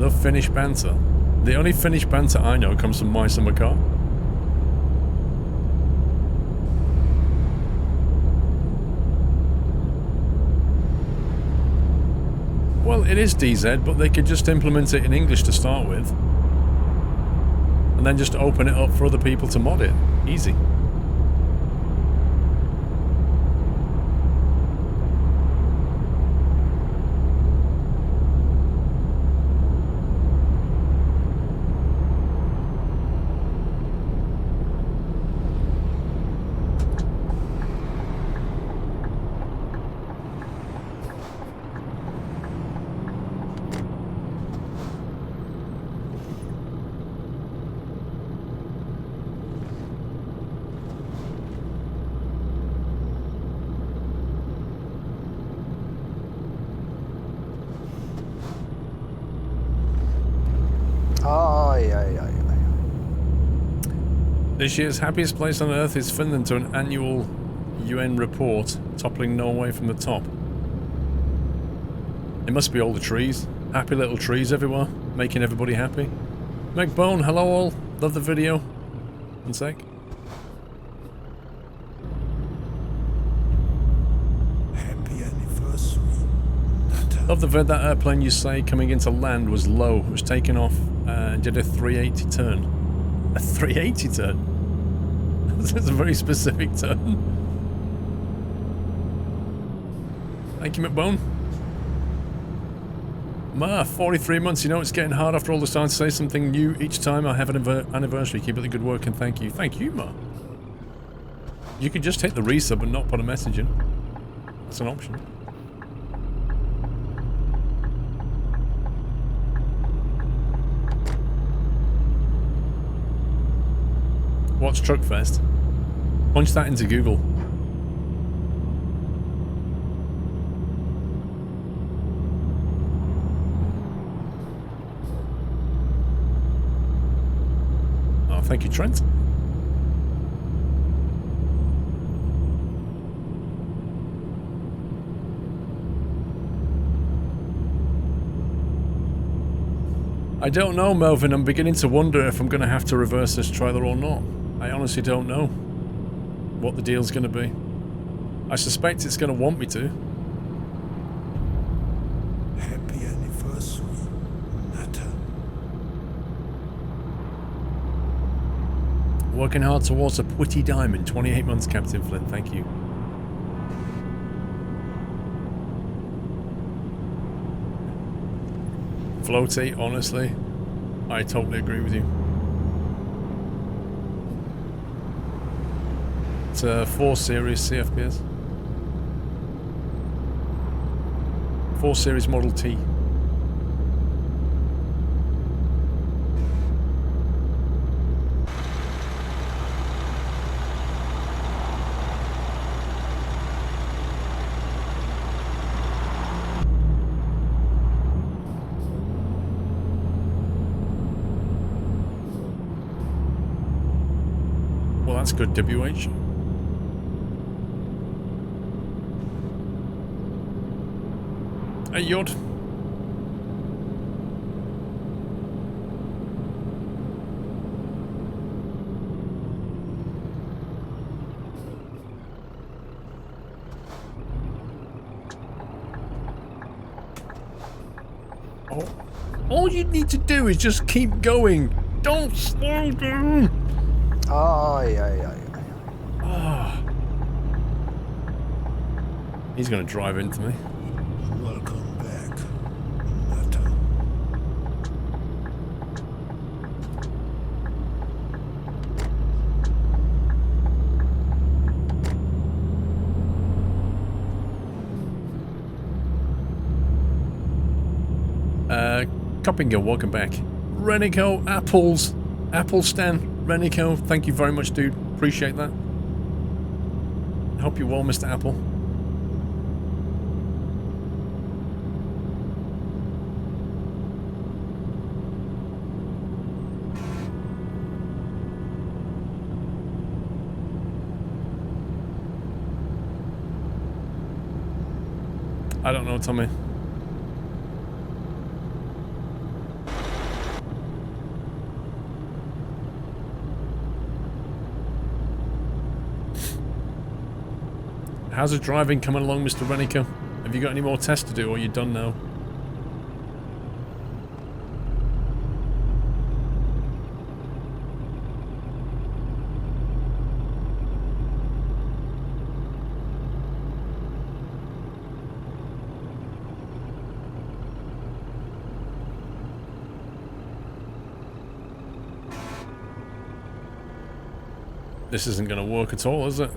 love Finnish banter. The only Finnish banter I know comes from My Summer Car. Well, it is DZ, but they could just implement it in English to start with. And then just open it up for other people to mod it. Easy. This year's happiest place on Earth is Finland to an annual UN report, toppling Norway from the top. It must be all the trees. Happy little trees everywhere, making everybody happy. McBone, hello all. Love the video. One sec. Happy anniversary. Love the vid that airplane you say coming into land was low. It was taken off and did a 380 turn. A 380 turn? That's a very specific turn. Thank you, McBone. Ma, 43 months. You know, it's getting hard after all this time to say something new each time I have an anniversary. Keep up the good work and thank you. Thank you, Ma. You could just hit the resub and not put a message in. That's an option. What's Truckfest? Punch that into Google. Oh, thank you, Trent. I don't know, Melvin. I'm beginning to wonder if I'm going to have to reverse this trailer or not. I honestly don't know what the deal's going to be. I suspect it's going to want me to. Happy anniversary, Nata. Working hard towards a putty diamond. 28 months, Captain Flint. Thank you. Floaty, honestly, I totally agree with you. It's a 4 Series CFPS. 4 Series Model T. Well, that's good, WH. Hey, Yod. Oh, all you need to do is just keep going. Don't slow down. Ah. He's going to drive into me. Welcome back, Nata. Coppinger, welcome back. Renico, Apples, Applestan, Renico, thank you very much, dude. Appreciate that. I hope you're well, Mr. Apple. I don't know, Tommy. How's the driving coming along, Mr. Renica? Have you got any more tests to do, or are you done now? This isn't going to work at all, is it?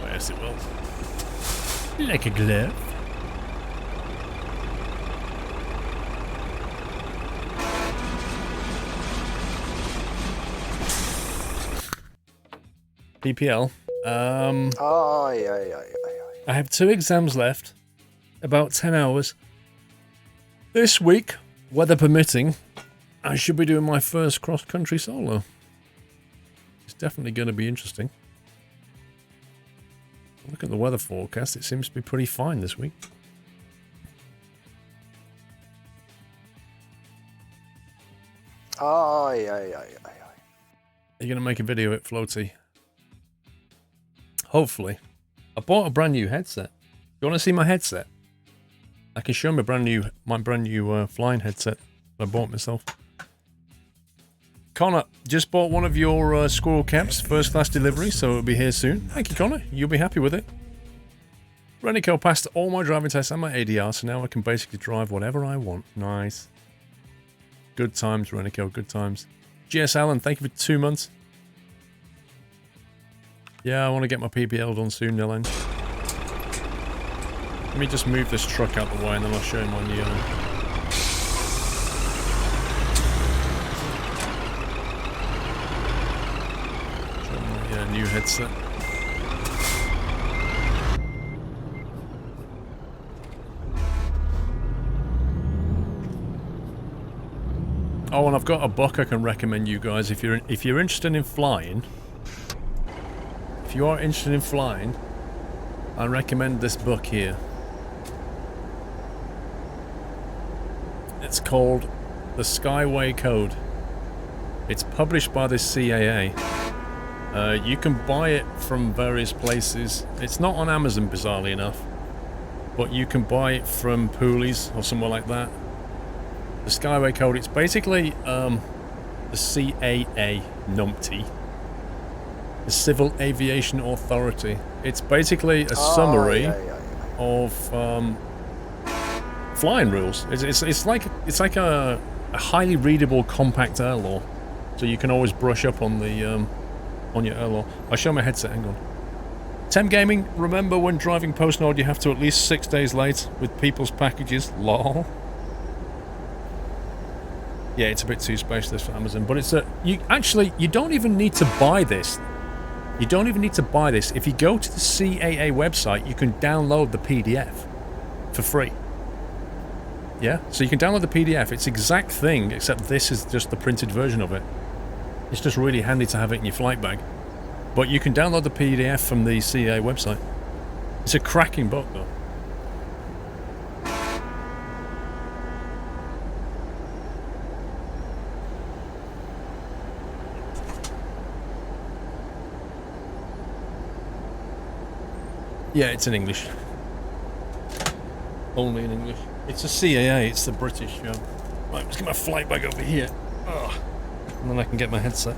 Oh, yes, it will. Like a glove. PPL. I have 2 exams left, about 10 hours. This week, weather permitting, I should be doing my first cross-country solo. It's definitely going to be interesting. Look at the weather forecast, it seems to be pretty fine this week. Are you going to make a video of it, Floaty? Hopefully. I bought a brand new headset. You want to see my headset? I can show my brand new flying headset I bought myself. Connor, just bought one of your squirrel caps, first class delivery, so it'll be here soon. Thank you, Connor. You'll be happy with it. Renico passed all my driving tests and my ADR, so now I can basically drive whatever I want. Nice. Good times, Renico, good times. GS Allen, thank you for 2 months. Yeah, I want to get my PPL done soon, Nilend. Let me just move this truck out the way and then I'll show you my new new headset. Oh, and I've got a book I can recommend you guys if you're interested in flying. If you are interested in flying, I recommend this book here. It's called The Skyway Code. It's published by the CAA. You can buy it from various places. It's not on Amazon, bizarrely enough, but you can buy it from Poolies or somewhere like that. The Skyway Code, it's basically the CAA numpty. The Civil Aviation Authority. It's basically a summary of flying rules. It's like a highly readable, compact air law, so you can always brush up on the on your air law. I'll show my headset. Hang on. Tem Gaming. Remember, when driving post-nord, you have to at least 6 days late with people's packages. Lol. Yeah, it's a bit too spacious for Amazon, but it's you don't even need to buy this. You don't even need to buy this. If you go to the CAA website, you can download the PDF for free. Yeah, so you can download the PDF. It's the exact thing, except this is just the printed version of it. It's just really handy to have it in your flight bag. But you can download the PDF from the CAA website. It's a cracking book, though. Yeah, it's in English. Only in English. It's a CAA, it's the British. Right, let's get my flight bag over here. Ugh. And then I can get my headset.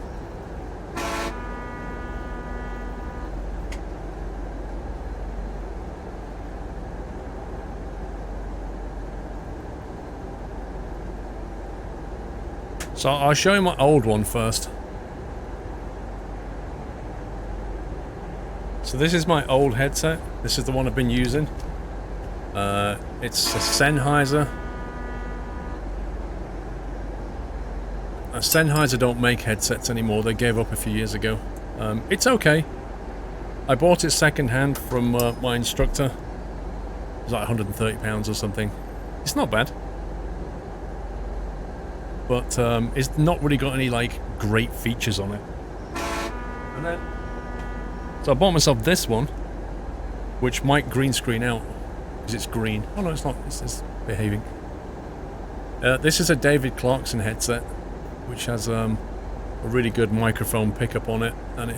So I'll show you my old one first. So this is my old headset. This is the one I've been using. It's a Sennheiser. Sennheiser don't make headsets anymore. They gave up a few years ago. It's okay. I bought it second-hand from my instructor. It was like £130 or something. It's not bad. But it's not really got any like great features on it. And then, so I bought myself this one, which might green screen out because it's green. Oh no, it's not. It's behaving. This is a David Clarkson headset, which has a really good microphone pickup on it, and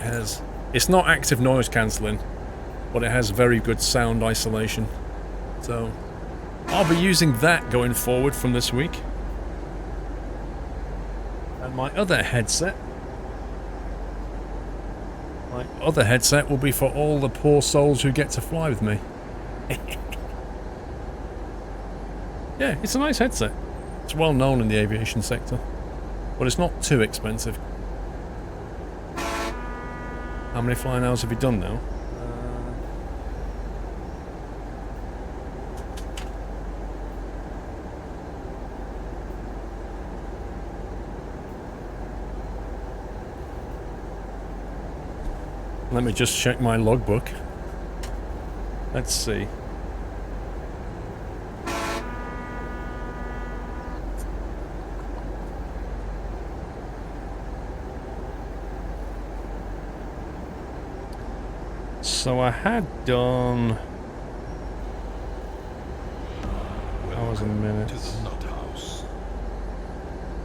it's not active noise cancelling, but it has very good sound isolation. So I'll be using that going forward from this week. And my other headset will be for all the poor souls who get to fly with me. Yeah, it's a nice headset. It's well known in the aviation sector, but it's not too expensive. How many flying hours have you done now? Let me just check my logbook. Let's see. So I had done hours and minutes.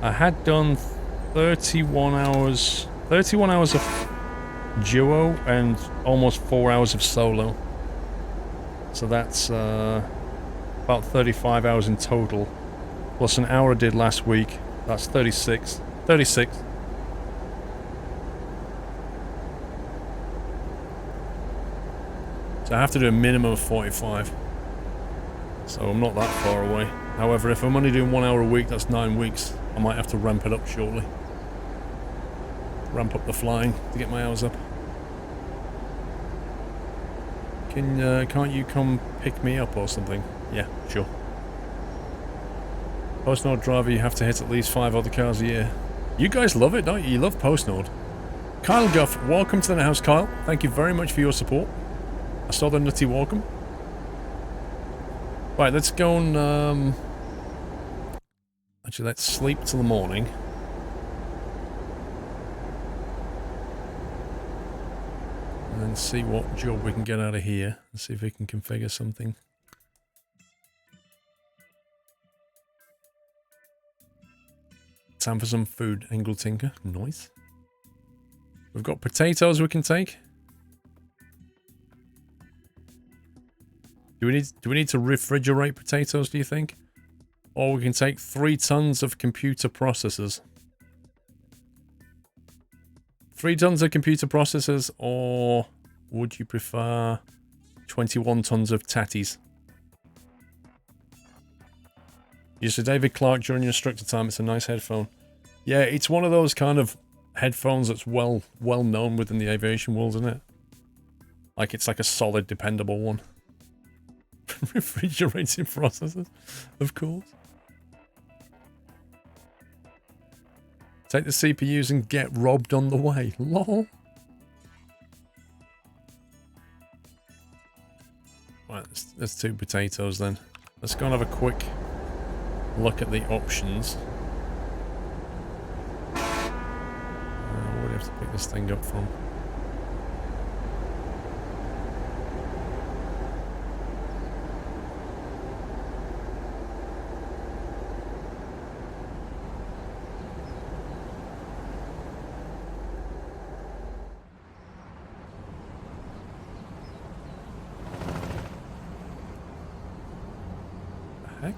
I had done 31 hours of duo and almost 4 hours of solo. So that's about 35 hours in total. Plus an hour I did last week. That's 36. 36. So I have to do a minimum of 45. So I'm not that far away. However, if I'm only doing 1 hour a week, that's 9 weeks. I might have to ramp it up shortly. Ramp up the flying to get my hours up. Can't you come pick me up or something? Yeah, sure. Post-Nord driver, you have to hit at least 5 other cars a year. You guys love it, don't you? You love Post-Nord. Kyle Guff, welcome to the house, Kyle. Thank you very much for your support. I saw the nutty welcome. Right, let's go and actually, let's sleep till the morning. And then see what job we can get out of here. And see if we can configure something. Time for some food, Engel Tinker. Nice. We've got potatoes we can take. Do we need to refrigerate potatoes, do you think? Or we can take 3 tons of computer processors. 3 tons of computer processors, or would you prefer 21 tons of tatties? Use a David Clark during your instructor time. It's a nice headphone. Yeah, it's one of those kind of headphones that's well known within the aviation world, isn't it? Like it's like a solid, dependable one. Refrigerating processors, of course. Take the CPUs and get robbed on the way. Lol. Right, there's 2 potatoes then. Let's go and have a quick look at the options. Where do you have to pick this thing up from? Heck?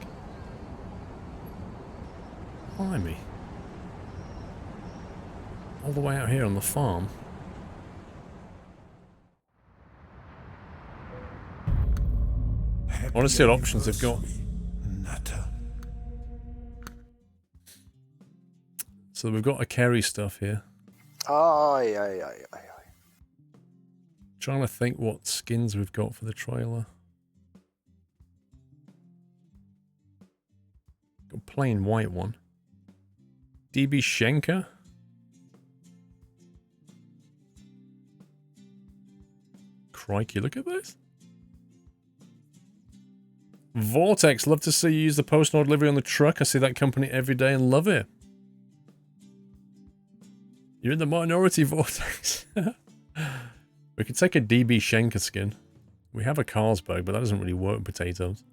Blimey. All the way out here on the farm. I want to see what options they've got. So we've got a carry stuff here. Aye. Trying to think what skins we've got for the trailer. Got a plain white one. DB Schenker. Crikey, look at this. Vortex, love to see you use the Post-Nord livery on the truck. I see that company every day and love it. You're in the minority, Vortex. We could take a DB Schenker skin. We have a Carlsberg, but that doesn't really work with potatoes.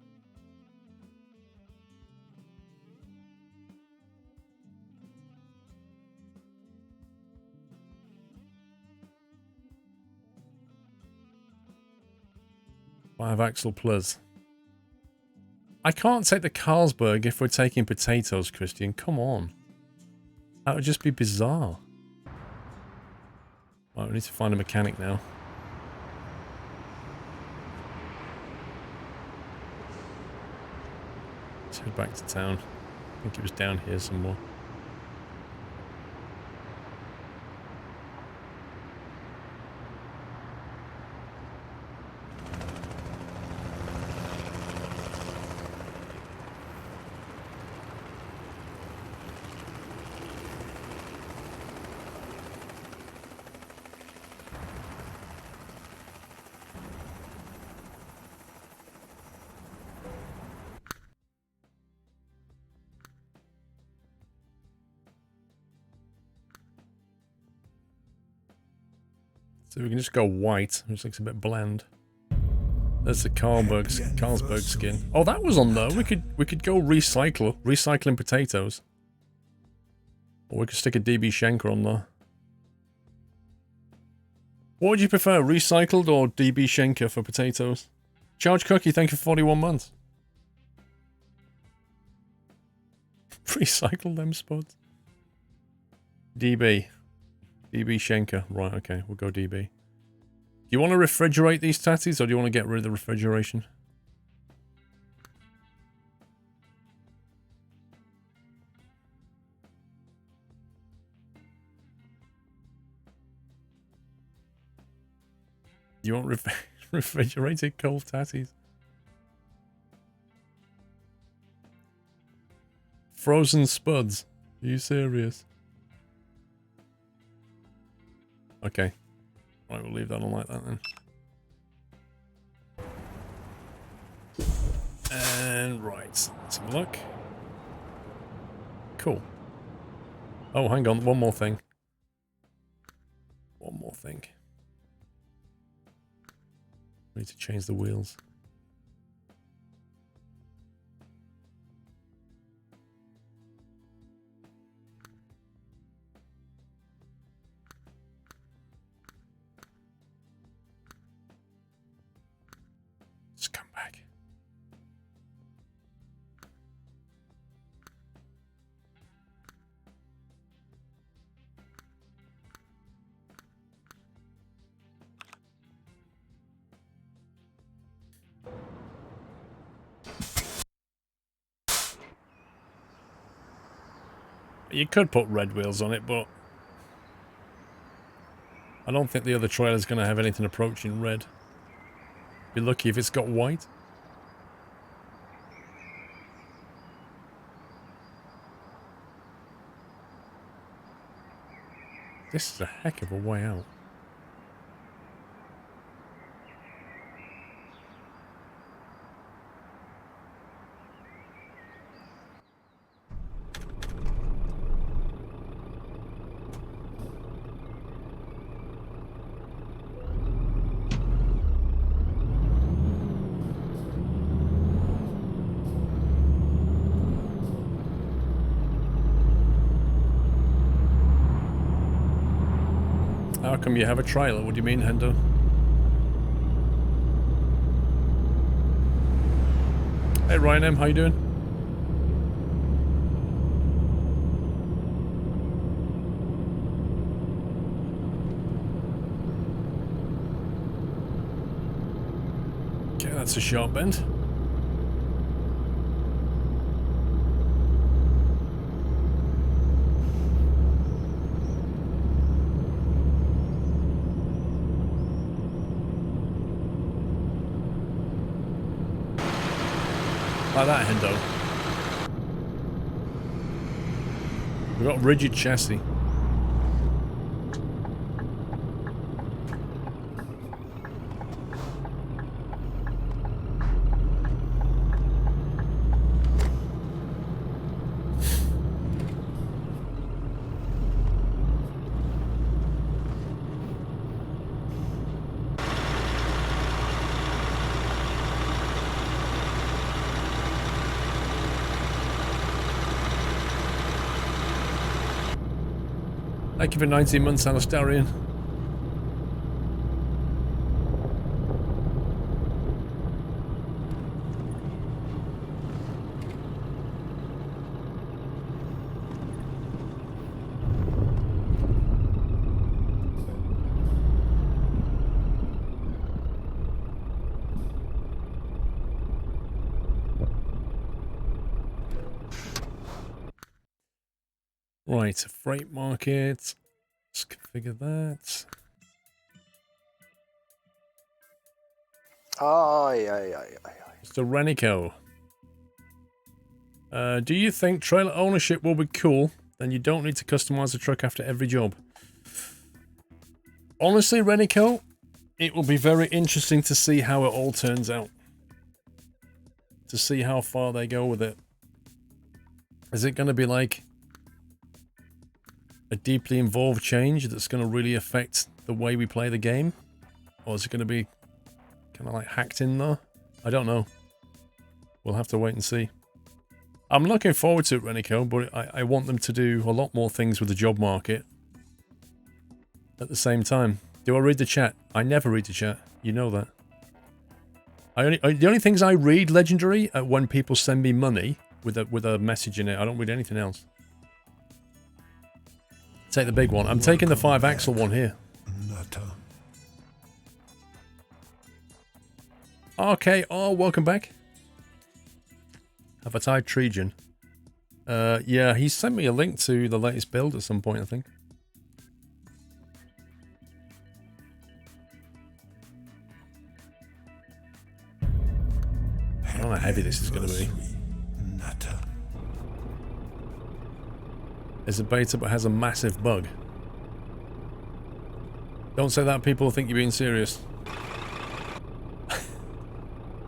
I have SquirrelPlus. I can't take the Carlsberg if we're taking potatoes, Christian. Come on. That would just be bizarre. Right, we need to find a mechanic now. Let's head back to town. I think it was down here somewhere. So we can just go white, which looks a bit bland. There's the Carlsberg skin. Oh, that was on though. We could go recycling potatoes. Or we could stick a DB Schenker on there. What would you prefer, recycled or DB Schenker for potatoes? Charge Cookie, thank you for 41 months. Recycle them spuds. DB Schenker. Right, okay, we'll go DB. Do you want to refrigerate these tatties, or do you want to get rid of the refrigeration? You want refrigerated cold tatties? Frozen spuds. Are you serious? Okay. Right, we'll leave that on like that then. And right, let's have a look. Cool. Oh, hang on, one more thing. One more thing. We need to change the wheels. Just come back. You could put red wheels on it, but I don't think the other trailer's going to have anything approaching red. Be lucky if it's got white. This is a heck of a way out. How come you have a trailer? What do you mean, Hendo? Hey Ryan M, how you doing? Okay, that's a sharp bend. Like that, Hendo. We've got rigid chassis. Thank you for 19 months, Alastarian. Right, freight market. Let's configure that. Aye, aye, aye, aye, aye. Mr. Renico. Do you think trailer ownership will be cool? Then you don't need to customize the truck after every job. Honestly, Renico, it will be very interesting to see how it all turns out. To see how far they go with it. Is it going to be like a deeply involved change that's going to really affect the way we play the game? Or is it going to be kind of like hacked in there? I don't know. We'll have to wait and see. I'm looking forward to it, Renico, but I want them to do a lot more things with the job market at the same time. Do I read the chat? I never read the chat. You know that. The only things I read, Legendary, are when people send me money with a message in it. I don't read anything else. Take the big one. I'm taking the 5-axle one here. Nutter. Okay, oh, welcome back. Have I tied Trejan? Yeah, he sent me a link to the latest build at some point, I think. I don't know how heavy this is going to be. Nutter. It's a beta but has a massive bug. Don't say that, people think you're being serious.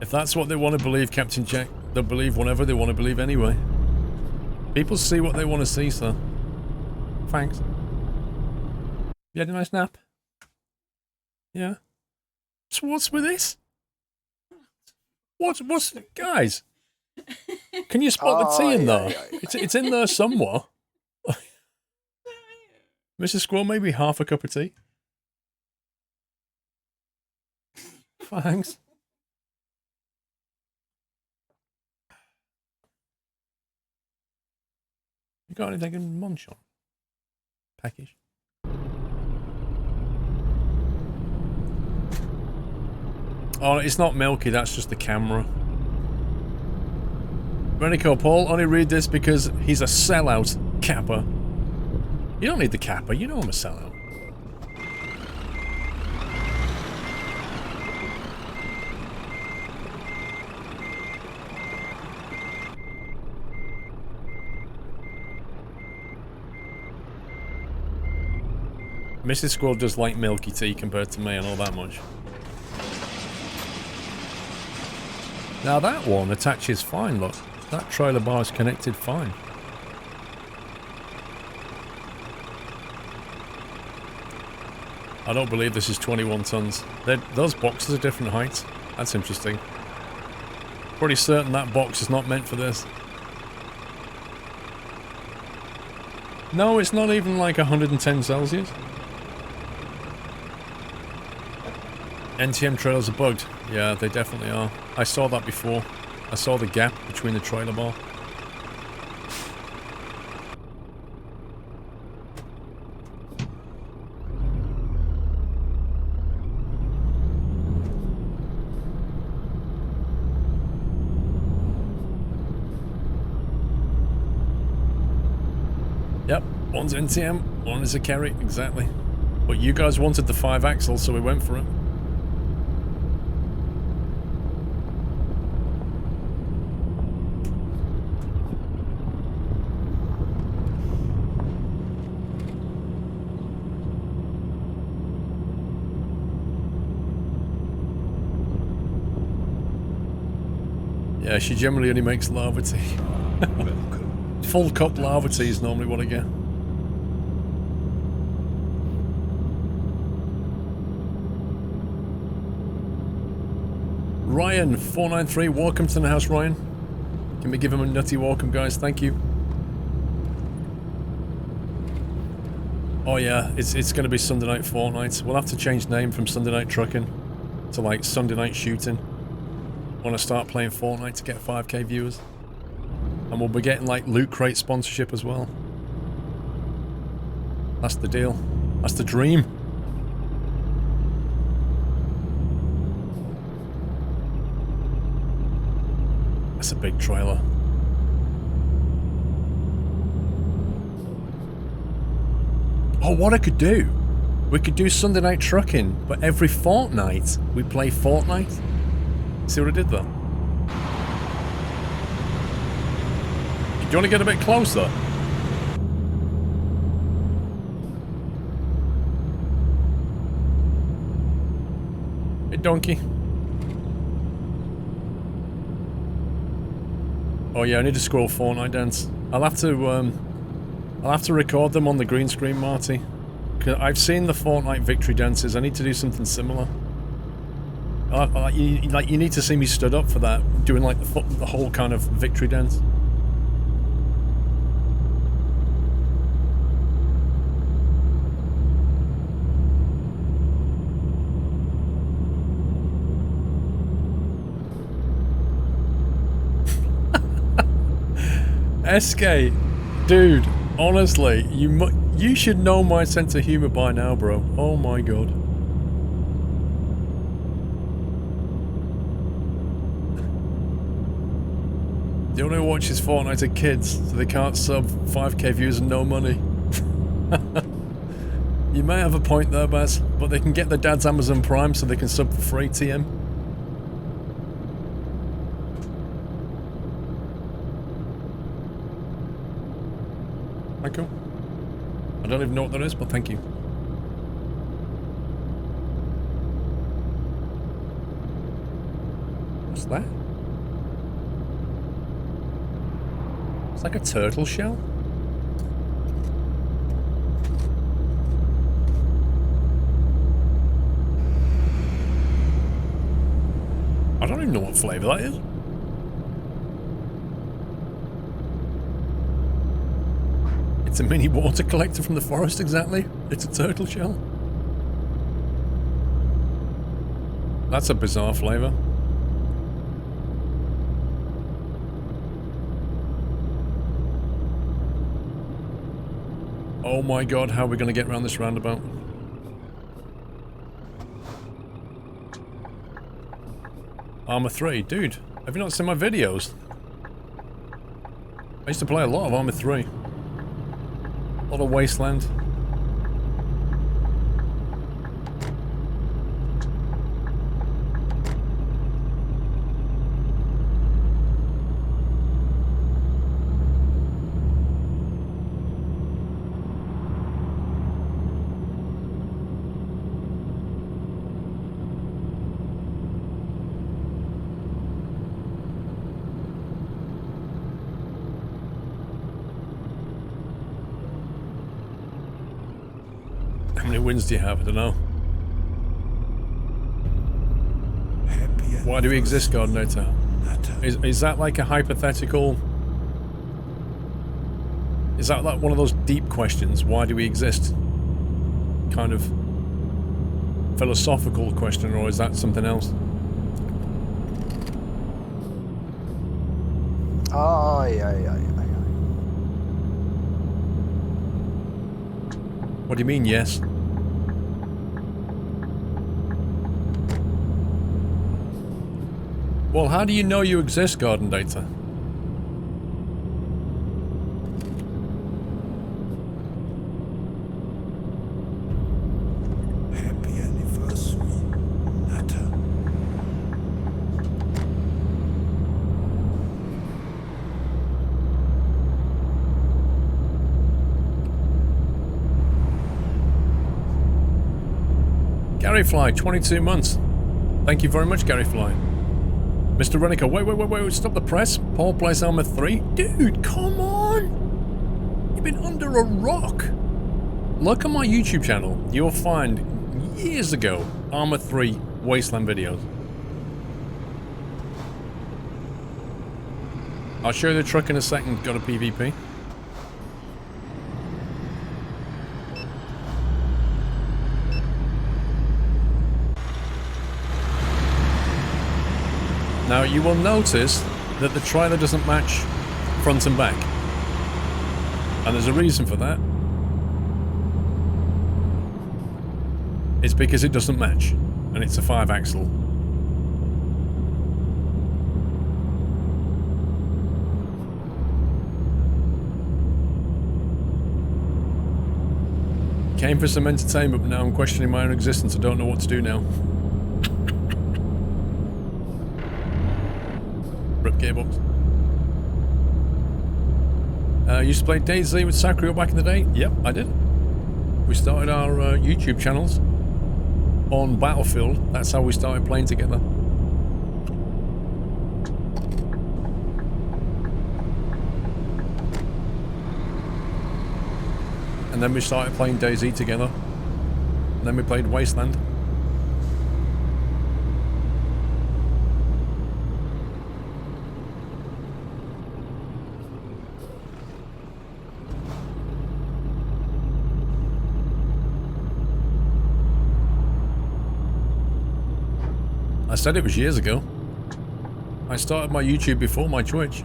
If that's what they want to believe, Captain Jack, they'll believe whatever they want to believe anyway. People see what they want to see, sir. Thanks. You had a nice nap? Yeah? So what's with this? What's guys? Can you spot the tea in there? It's in there somewhere. Mrs. Squirrel, maybe half a cup of tea. Thanks. You got anything in munch on? Package. Oh, it's not milky, that's just the camera. Renico, Paul, only read this because he's a sellout, Kappa. You don't need the Kappa, you know I'm a sellout. Mrs. Squirrel does like milky tea compared to me, I know that much. Now that one attaches fine, look. That trailer bar is connected fine. I don't believe this is 21 tons. Those boxes are different heights. That's interesting. Pretty certain that box is not meant for this. No, it's not even like 110 Celsius. NTM trailers are bugged. Yeah, they definitely are. I saw that before. I saw the gap between the trailer bar. Yep, one's NTM, one is a carry, exactly. But you guys wanted the 5-axle, so we went for it. Yeah, she generally only makes lava tea. Full cup lava tea is normally what I get. Ryan493, welcome to the house, Ryan. Can we give him a nutty welcome, guys? Thank you. Oh yeah, it's going to be Sunday Night Fortnite. We'll have to change name from Sunday Night Trucking to like Sunday Night Shooting. Want to start playing Fortnite to get 5k viewers. And we'll be getting like Loot Crate sponsorship as well. That's the deal. That's the dream. That's a big trailer. Oh, what I could do? We could do Sunday Night Trucking, but every fortnight we play Fortnite. See what I did there? Do you want to get a bit closer? Hey, donkey. Oh yeah, I need a squirrel Fortnite dance. I'll have to record them on the green screen, Marty. 'Cause I've seen the Fortnite victory dances. I need to do something similar. You need to see me stood up for that, doing like the whole kind of victory dance. SK, dude, honestly, you should know my sense of humor by now, bro. Oh my god. The only one who watches Fortnite are kids, so they can't sub 5k views and no money. You may have a point there, Baz, but they can get their dad's Amazon Prime so they can sub for free, TM. Thank you. I don't even know what that is, but thank you. What's that? It's like a turtle shell. I don't even know what flavour that is. It's a mini water collector from the forest, exactly. It's a turtle shell. That's a bizarre flavour. Oh my god, how are we going to get around this roundabout? Armour 3. Dude, have you not seen my videos? I used to play a lot of Armour 3. A lot of Wasteland. How many wins do you have? I don't know. Why do we exist, Gardenator? Is that like a hypothetical... Is that like one of those deep questions? Why do we exist? Kind of philosophical question, or is that something else? What do you mean, yes? Well, how do you know you exist, Garden Data? Happy anniversary, Natter. Gary Fly, 22 months. Thank you very much, Gary Fly. Mr. Renica, wait, stop the press. Paul plays Armour 3. Dude, come on! You've been under a rock. Look at my YouTube channel. You'll find years ago Armour 3 Wasteland videos. I'll show you the truck in a second. Got a PvP. Now you will notice that the trailer doesn't match front and back. And there's a reason for that. It's because it doesn't match. And it's a 5-axle. came for some entertainment, but now I'm questioning my own existence. I don't know what to do now. Rip Gearbox. Used to play DayZ with Sakrio back in the day? Yep, I did. We started our YouTube channels on Battlefield. That's how we started playing together. And then we started playing DayZ together. And then we played Wasteland. I said it was years ago. I started my YouTube before my Twitch.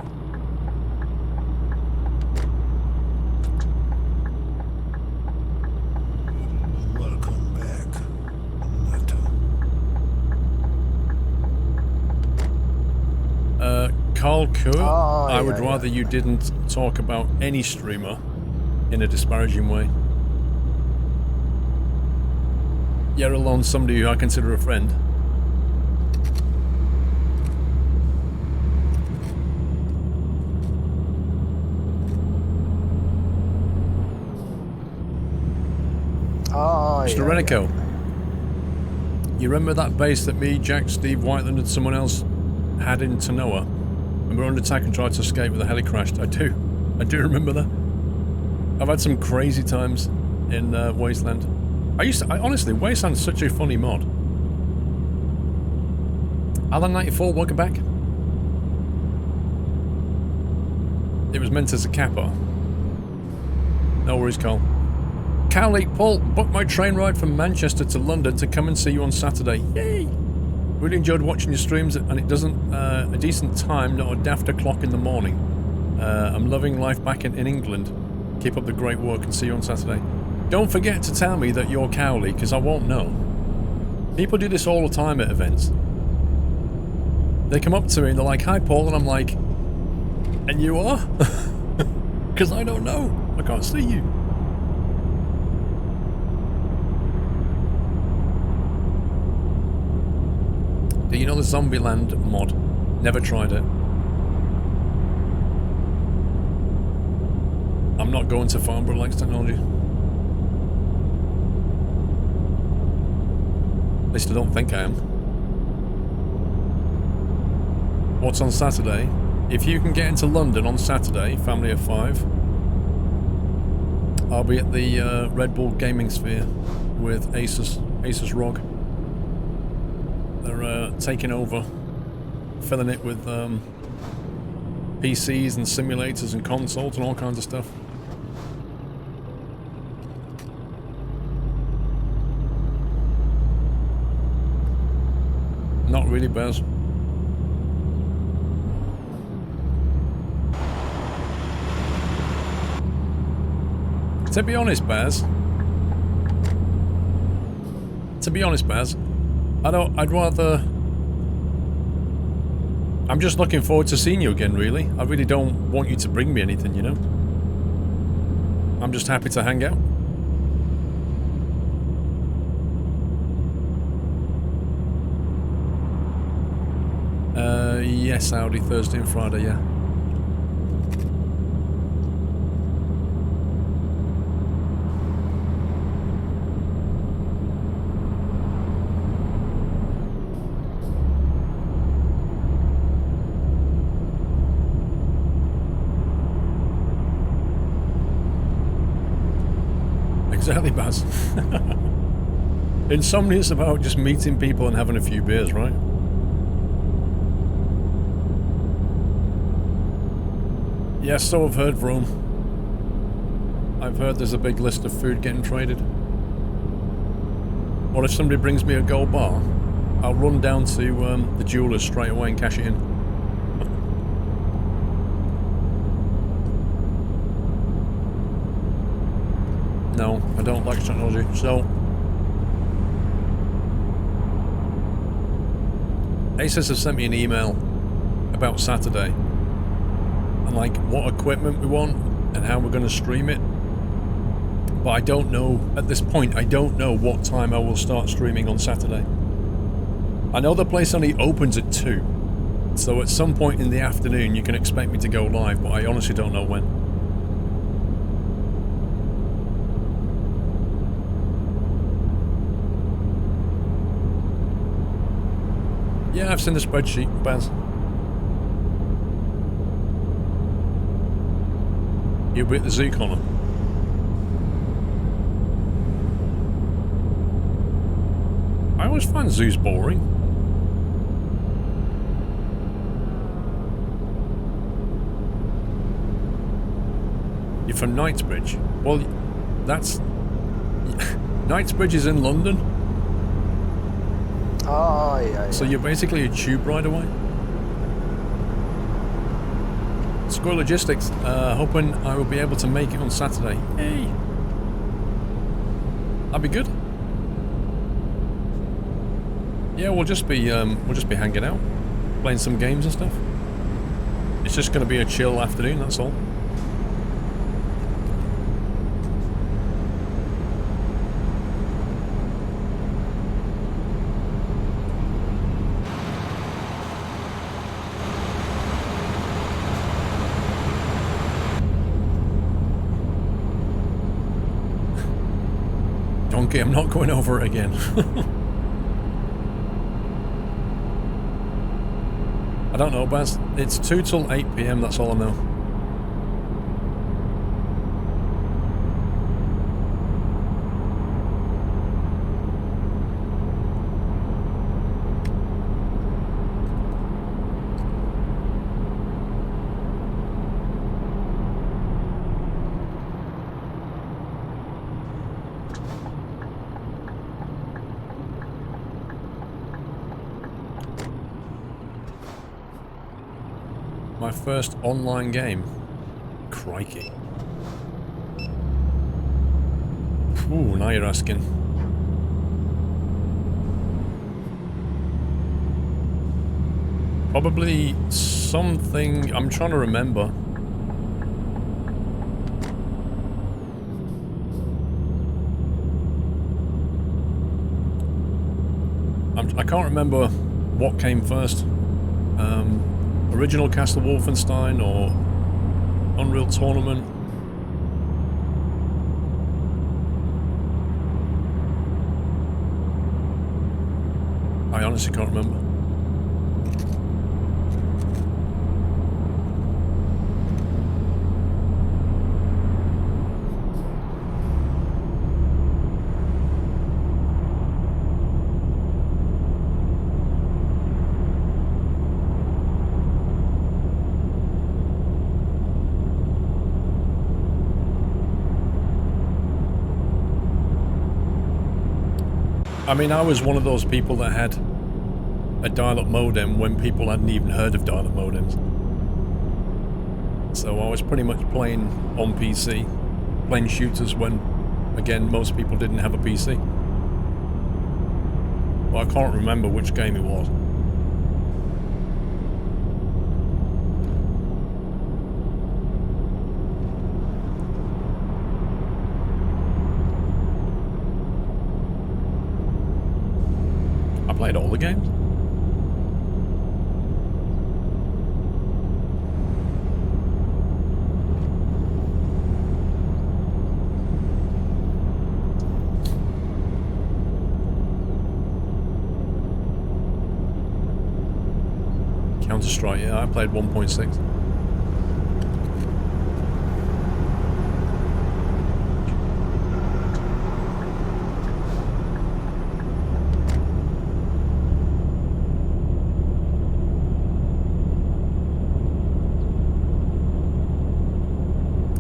Welcome back, Nato. Carl Kerr, Oh, I would yeah, rather yeah. you didn't talk about any streamer in a disparaging way. You're alone somebody who I consider a friend. Oh, Mr. yeah, Renico, yeah. you remember that base that me, Jack, Steve Whiteland and someone else had in Tanoa? And we were under attack and tried to escape with a heli crashed. I do remember that. I've had some crazy times in Wasteland. Honestly, Wasteland's such a funny mod. Alan94, welcome back. It was meant as a capper. No worries, Carl. Cowley, Paul, booked my train ride from Manchester to London to come and see you on Saturday. Yay! Really enjoyed watching your streams, and it doesn't a decent time, not a daft o'clock in the morning. I'm loving life back in England. Keep up the great work and see you on Saturday. Don't forget to tell me that you're Cowley, because I won't know. People do this all the time at events. They come up to me and they're like, "Hi, Paul," and I'm like, "And you are?" Because I don't know. I can't see you. Do you know the Zombieland mod? Never tried it. I'm not going to Farnborough Lakes Technology. At least I don't think I am. What's on Saturday? If you can get into London on Saturday, family of 5, I'll be at the Red Bull Gaming Sphere with Asus ROG. They're taking over, filling it with PCs and simulators and consoles and all kinds of stuff. Not really, Baz. To be honest, Baz, I'd rather... I'm just looking forward to seeing you again, really. I really don't want you to bring me anything, you know? I'm just happy to hang out. Yes, Audi, Thursday and Friday, yeah. Exactly, Baz. Insomnia's about just meeting people and having a few beers, right? Yes, so I've heard, Rome. I've heard there's a big list of food getting traded. Or if somebody brings me a gold bar, I'll run down to the jeweller's straight away and cash it in. No, I don't like technology, so... Asus have sent me an email about Saturday. And like, what equipment we want, and how we're going to stream it. But I don't know, at this point, I don't know what time I will start streaming on Saturday. I know the place only opens at 2. So at some point in the afternoon you can expect me to go live, but I honestly don't know when. Yeah, I've seen the spreadsheet, Baz. You'll be at the zoo, Connor. I always find zoos boring. You're from Knightsbridge? Well, that's... Knightsbridge is in London. Oh, yeah. So you're basically a tube ride away. Squirrel Logistics, hoping I will be able to make it on Saturday. Hey! That'd be good. Yeah, we'll just be hanging out, playing some games and stuff. It's just going to be a chill afternoon, that's all. Donkey, I'm not going over it again. I don't know, Baz. It's 2 till 8 PM, that's all I know. My first online game. Crikey. Ooh, now you're asking. Probably something... I'm trying to remember. I can't remember what came first. Original Castle Wolfenstein or Unreal Tournament. I honestly can't remember. I mean, I was one of those people that had a dial-up modem when people hadn't even heard of dial-up modems. So I was pretty much playing on PC, playing shooters when, again, most people didn't have a PC. Well, I can't remember which game it was. I played all the games. Counter-Strike, yeah, I played 1.6.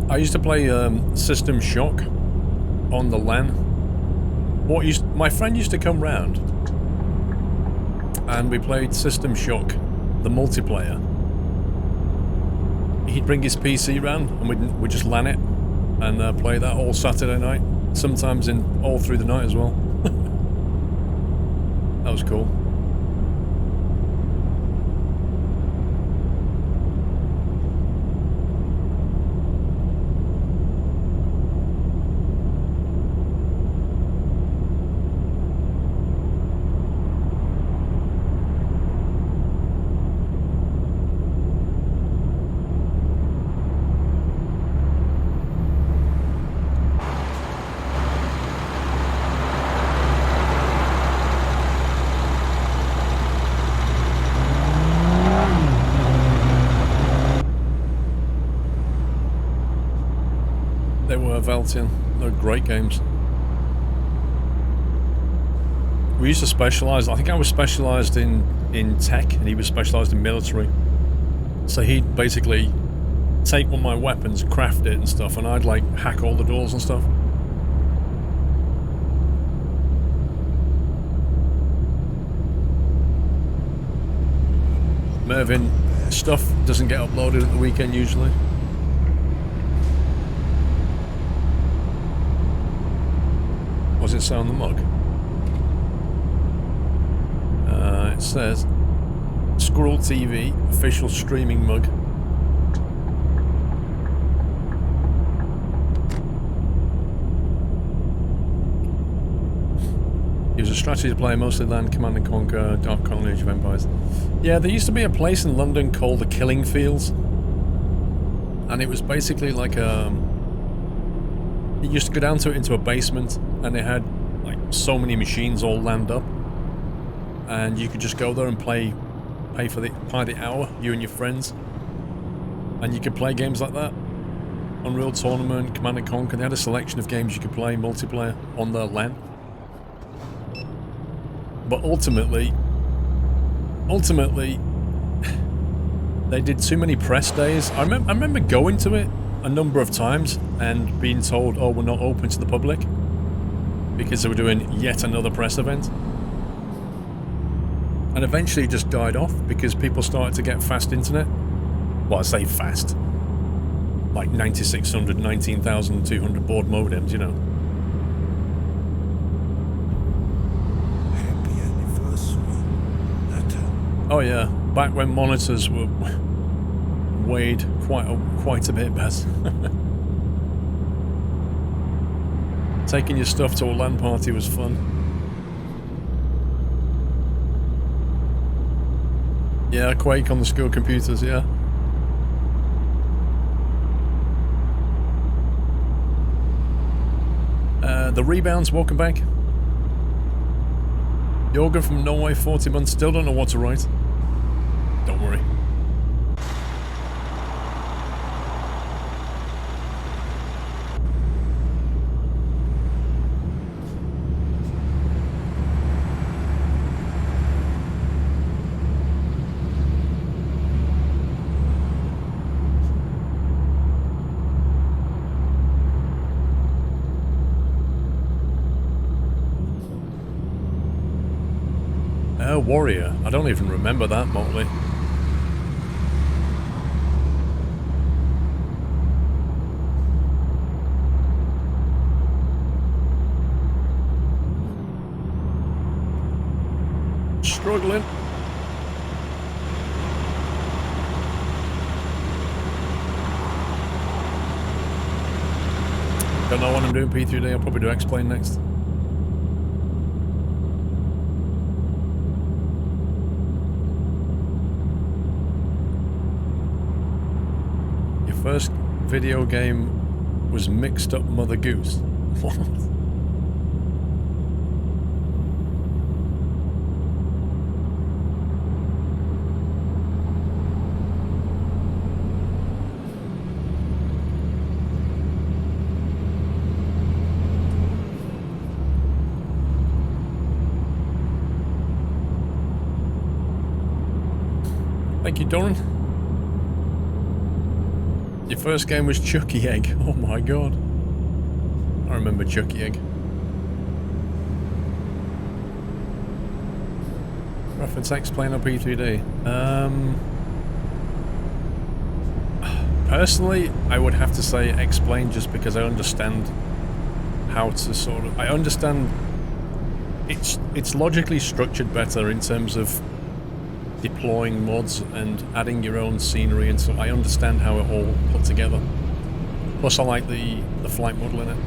I used to play System Shock on the LAN. My friend used to come round and we played System Shock, the multiplayer. He'd bring his PC round and we'd just LAN it and play that all Saturday night, sometimes all through the night as well. That was cool. They were Valtian. They were great games. We used to specialise. I think I was specialised in tech, and he was specialised in military. So he'd basically take one of my weapons, craft it and stuff, and I'd like hack all the doors and stuff. Mervin, stuff doesn't get uploaded at the weekend usually. What does it say on the mug? It says Squirrel TV official streaming mug. He was a strategy player, mostly land, Command & Conquer, Dark Colony, Age of Empires. Yeah, there used to be a place in London called the Killing Fields. And it was basically like a... You used to go down to it into a basement, and it had like so many machines all lined up. And you could just go there and pay for by the hour, you and your friends. And you could play games like that. Unreal Tournament, Command & Conquer. They had a selection of games you could play multiplayer on their LAN. But ultimately, they did too many press days. I remember going to it a number of times and being told, oh, we're not open to the public, because they were doing yet another press event. And eventually it just died off because people started to get fast internet. Well, I say fast. Like 9600, 19,200 baud modems, you know. Oh yeah, back when monitors were weighed quite a bit better. Taking your stuff to a LAN party was fun. Yeah, Quake on the school computers, yeah. The Rebounds, welcome back. Jorgen from Norway, 40 months, still don't know what to write. Don't worry. Warrior. I don't even remember that, Motley. Struggling. Don't know what I'm doing P3D. I'll probably do Explain next. First video game was Mixed Up Mother Goose. What? Thank you, Doran. Your first game was Chucky Egg. Oh my god. I remember Chucky Egg. Reference Explain on P3D. Personally, I would have to say Explain just because I understand how to sort of... I understand it's logically structured better in terms of deploying mods and adding your own scenery, and so I understand how it all put together. Plus I like the flight model in it.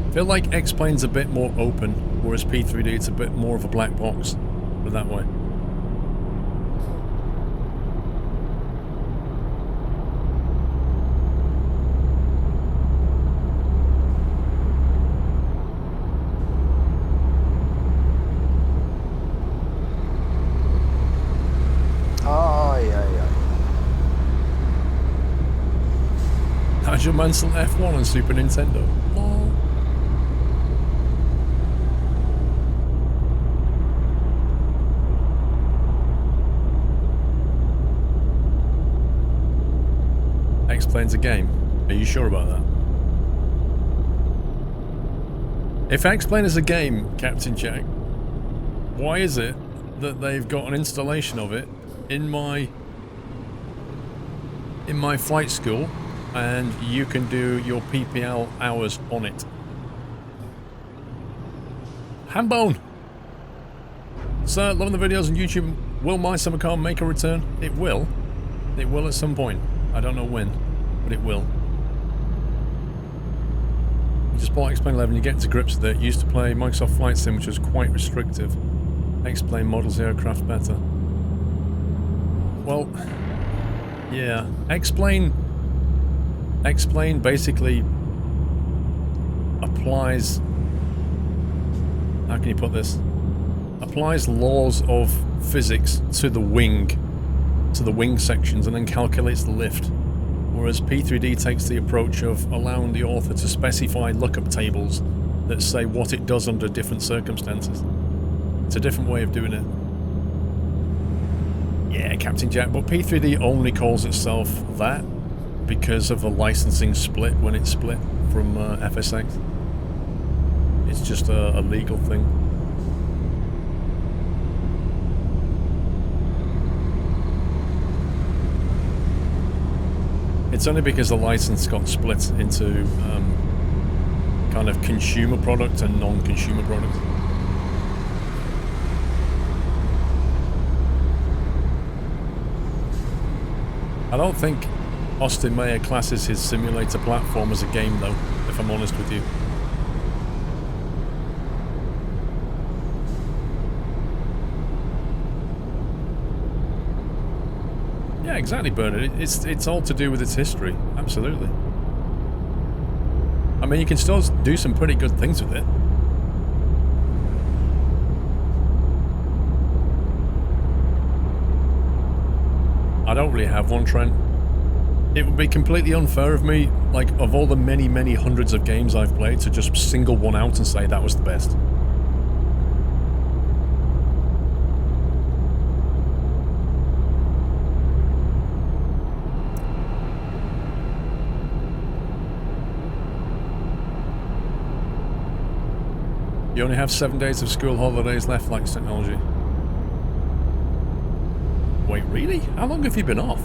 I feel like X-Plane's a bit more open, whereas P3D it's a bit more of a black box, but that way. Nigel Mansell F1 on Super Nintendo. Lol. Explains a game. Are you sure about that? If X-Plane is a game, Captain Jack, why is it that they've got an installation of it in my flight school and you can do your PPL hours on it? Hambone! Sir, loving the videos on YouTube. Will my summer car make a return? It will. It will at some point. I don't know when, but it will. You just bought X-Plane 11, you get to grips with it. You used to play Microsoft Flight Sim, which was quite restrictive. X-Plane models the aircraft better. Well, yeah. X-Plane basically applies... How can you put this? Applies laws of physics to the wing sections and then calculates the lift. Whereas P3D takes the approach of allowing the author to specify lookup tables that say what it does under different circumstances. It's a different way of doing it. Yeah, Captain Jack, but P3D only calls itself that because of the licensing split when it split from FSX. It's just a legal thing. It's only because the license got split into kind of consumer product and non-consumer product. I don't think Austin Mayer classes his simulator platform as a game though, if I'm honest with you. Yeah, exactly, Bernard. It's all to do with its history. Absolutely. I mean, you can still do some pretty good things with it. I don't really have one, Trent. It would be completely unfair of me, like, of all the many, many hundreds of games I've played, to just single one out and say that was the best. You only have 7 days of school holidays left, likes technology. Wait, really? How long have you been off?